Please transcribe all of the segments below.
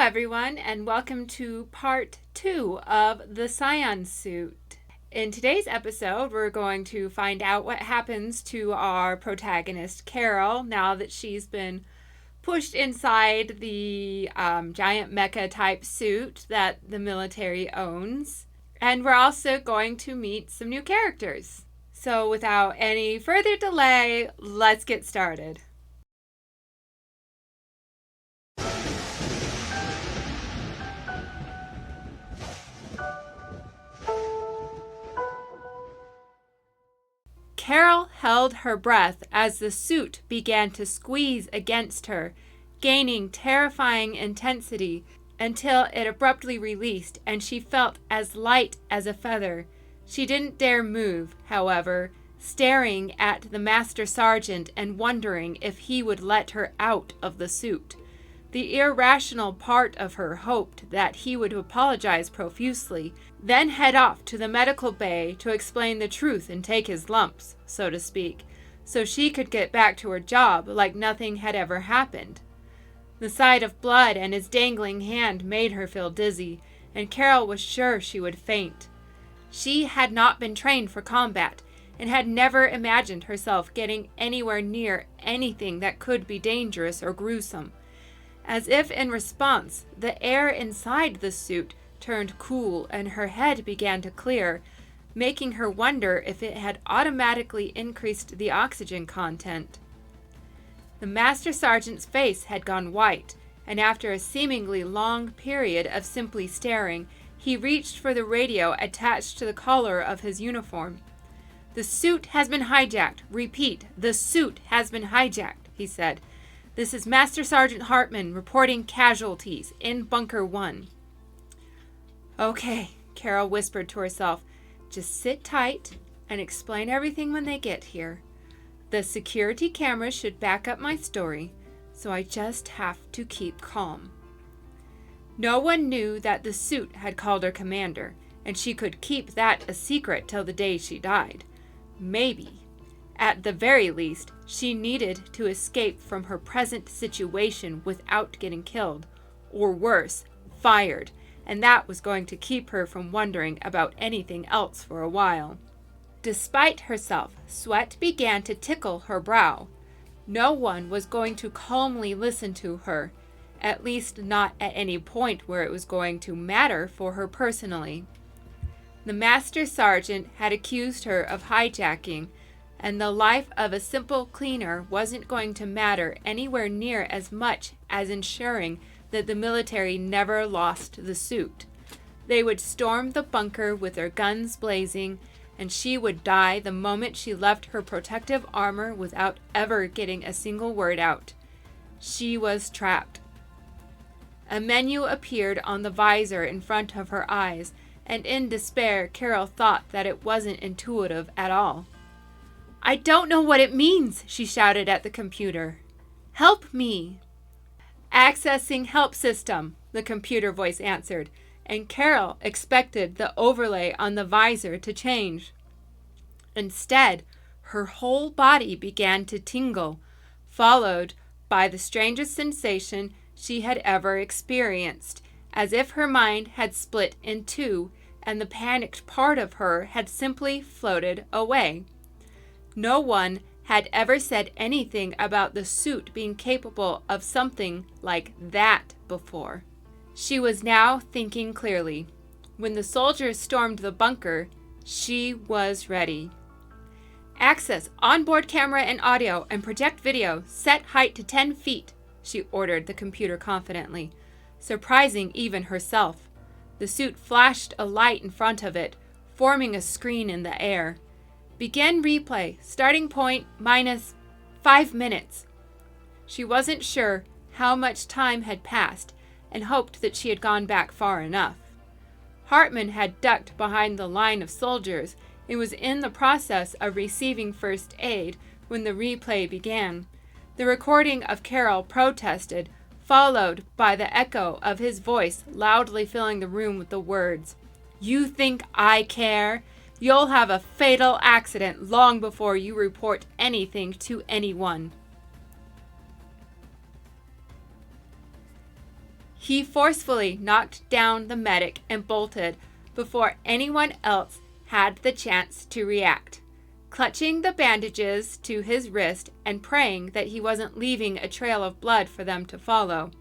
everyone, and welcome to part 2 of the Scion suit. In today's episode, we're going to find out what happens to our protagonist, Carol, now that she's been pushed inside the giant mecha-type suit that the military owns. And we're also going to meet some new characters. So without any further delay, let's get started. Carol held her breath as the suit began to squeeze against her, gaining terrifying intensity until it abruptly released and she felt as light as a feather. She didn't dare move, however, staring at the Master Sergeant and wondering if he would let her out of the suit. The irrational part of her hoped that he would apologize profusely, then head off to the medical bay to explain the truth and take his lumps, so to speak, so she could get back to her job like nothing had ever happened. The sight of blood and his dangling hand made her feel dizzy, and Carol was sure she would faint. She had not been trained for combat, and had never imagined herself getting anywhere near anything that could be dangerous or gruesome. As if in response, the air inside the suit turned cool and her head began to clear, making her wonder if it had automatically increased the oxygen content. The Master Sergeant's face had gone white, and after a seemingly long period of simply staring, he reached for the radio attached to the collar of his uniform. "The suit has been hijacked. Repeat, the suit has been hijacked," he said. "This is Master Sergeant Hartman reporting casualties in Bunker 1. "Okay," Carol whispered to herself. "Just sit tight and explain everything when they get here. The security cameras should back up my story, so I just have to keep calm." No one knew that the suit had called her commander, and she could keep that a secret till the day she died. Maybe. At the very least, she needed to escape from her present situation without getting killed, or worse, fired, and that was going to keep her from wondering about anything else for a while. Despite herself, sweat began to tickle her brow. No one was going to calmly listen to her, at least not at any point where it was going to matter for her personally. The Master Sergeant had accused her of hijacking, and the life of a simple cleaner wasn't going to matter anywhere near as much as ensuring that the military never lost the suit. They would storm the bunker with their guns blazing, and she would die the moment she left her protective armor without ever getting a single word out. She was trapped. A menu appeared on the visor in front of her eyes, and in despair, Carol thought that it wasn't intuitive at all. "I don't know what it means," she shouted at the computer. "Help me." "Accessing help system," the computer voice answered, and Carol expected the overlay on the visor to change. Instead, her whole body began to tingle, followed by the strangest sensation she had ever experienced, as if her mind had split in two and the panicked part of her had simply floated away. No one had ever said anything about the suit being capable of something like that before. She was now thinking clearly. When the soldiers stormed the bunker, she was ready. "Access onboard camera and audio and project video. Set height to 10 feet, she ordered the computer confidently, surprising even herself. The suit flashed a light in front of it, forming a screen in the air. "Begin replay. Starting point minus 5 minutes. She wasn't sure how much time had passed and hoped that she had gone back far enough. Hartman had ducked behind the line of soldiers and was in the process of receiving first aid when the replay began. The recording of Carol protested, followed by the echo of his voice loudly filling the room with the words, "You think I care? You'll have a fatal accident long before you report anything to anyone." He forcefully knocked down the medic and bolted before anyone else had the chance to react, clutching the bandages to his wrist and praying that he wasn't leaving a trail of blood for them to follow.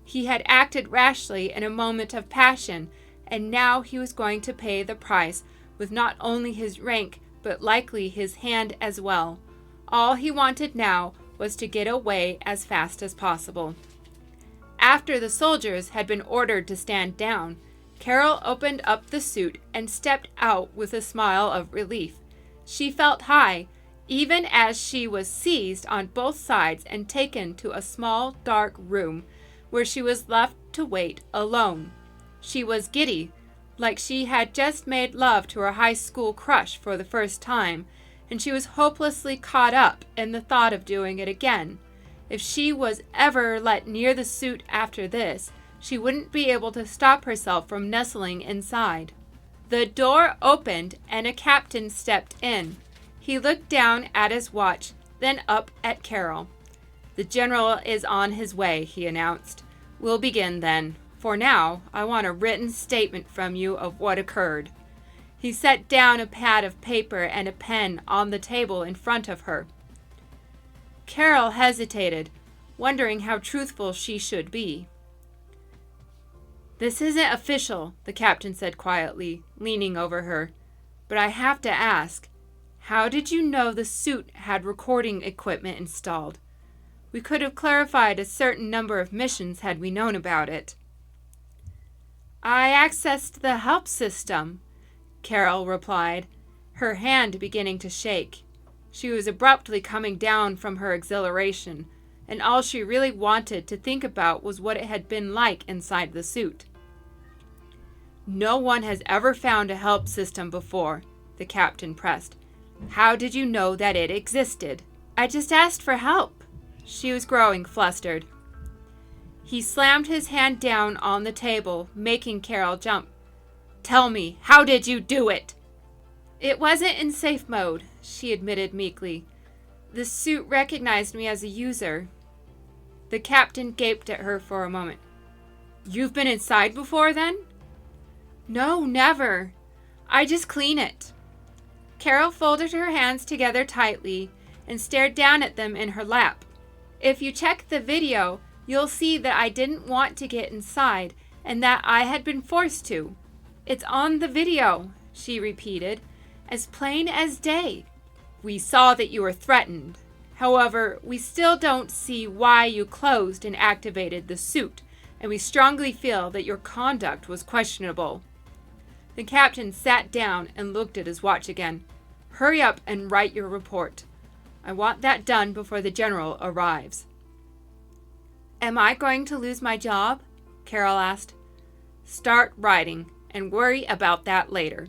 He had acted rashly in a moment of passion, and now he was going to pay the price with not only his rank, but likely his hand as well. All he wanted now was to get away as fast as possible. After the soldiers had been ordered to stand down, Carol opened up the suit and stepped out with a smile of relief. She felt high, even as she was seized on both sides and taken to a small, dark room where she was left to wait alone. She was giddy, like she had just made love to her high school crush for the first time, and she was hopelessly caught up in the thought of doing it again. If she was ever let near the suit after this, she wouldn't be able to stop herself from nestling inside. The door opened and a captain stepped in. He looked down at his watch, then up at Carol. "The general is on his way," he announced. "We'll begin then. For now, I want a written statement from you of what occurred." He set down a pad of paper and a pen on the table in front of her. Carol hesitated, wondering how truthful she should be. "This isn't official," the captain said quietly, leaning over her. "But I have to ask, how did you know the suit had recording equipment installed? We could have clarified a certain number of missions had we known about it." "I accessed the help system," Carol replied, her hand beginning to shake. She was abruptly coming down from her exhilaration, and all she really wanted to think about was what it had been like inside the suit. "No one has ever found a help system before," the captain pressed. "How did you know that it existed?" "I just asked for help." She was growing flustered. He slammed his hand down on the table, making Carol jump. "Tell me, how did you do it?" "It wasn't in safe mode," she admitted meekly. "The suit recognized me as a user." The captain gaped at her for a moment. "You've been inside before, then?" "No, never. I just clean it." Carol folded her hands together tightly and stared down at them in her lap. "If you check the video, you'll see that I didn't want to get inside and that I had been forced to. It's on the video," she repeated, "as plain as day. We saw that you were threatened. However, we still don't see why you closed and activated the suit, and we strongly feel that your conduct was questionable." The captain sat down and looked at his watch again. "Hurry up and write your report. I want that done before the general arrives." "Am I going to lose my job?" Carol asked. "Start writing and worry about that later."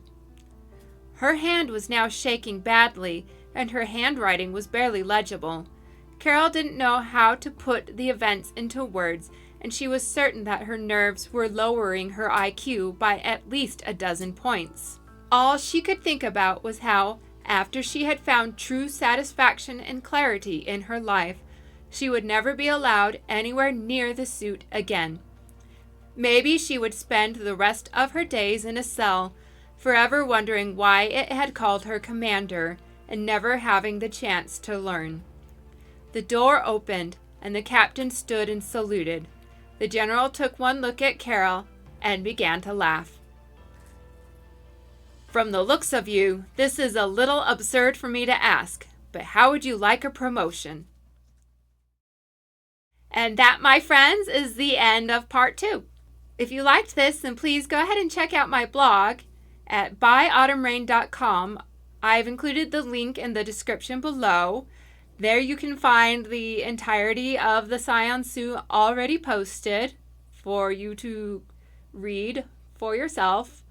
Her hand was now shaking badly, and her handwriting was barely legible. Carol didn't know how to put the events into words, and she was certain that her nerves were lowering her IQ by at least a dozen points. All she could think about was how, after she had found true satisfaction and clarity in her life, she would never be allowed anywhere near the suit again. Maybe she would spend the rest of her days in a cell, forever wondering why it had called her commander and never having the chance to learn. The door opened, and the captain stood and saluted. The general took one look at Carol and began to laugh. "From the looks of you, this is a little absurd for me to ask, but how would you like a promotion?" And that, my friends, is the end of part 2. If you liked this, then please go ahead and check out my blog at byautumnrain.com. I've included the link in the description below. There you can find the entirety of the Scion suit already posted for you to read for yourself.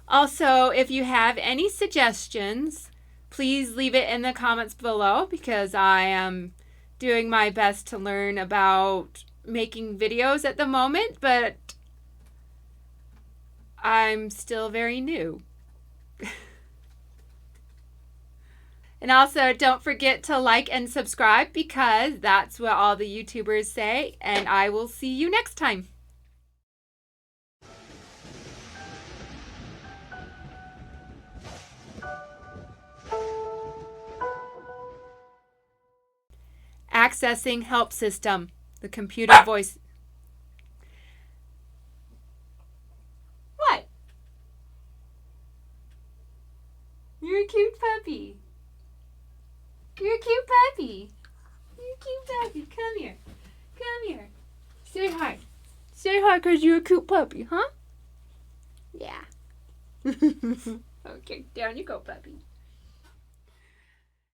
Also, if you have any suggestions, please leave it in the comments below, because I am doing my best to learn about making videos at the moment, but I'm still very new. And also, don't forget to like and subscribe because that's what all the YouTubers say. And I will see you next time. Accessing help system. The computer voice. What? You're a cute puppy. You're a cute puppy. You're a cute puppy. Come here. Come here. Say hi. Say hi because you're a cute puppy, huh? Yeah. Okay, down you go, puppy.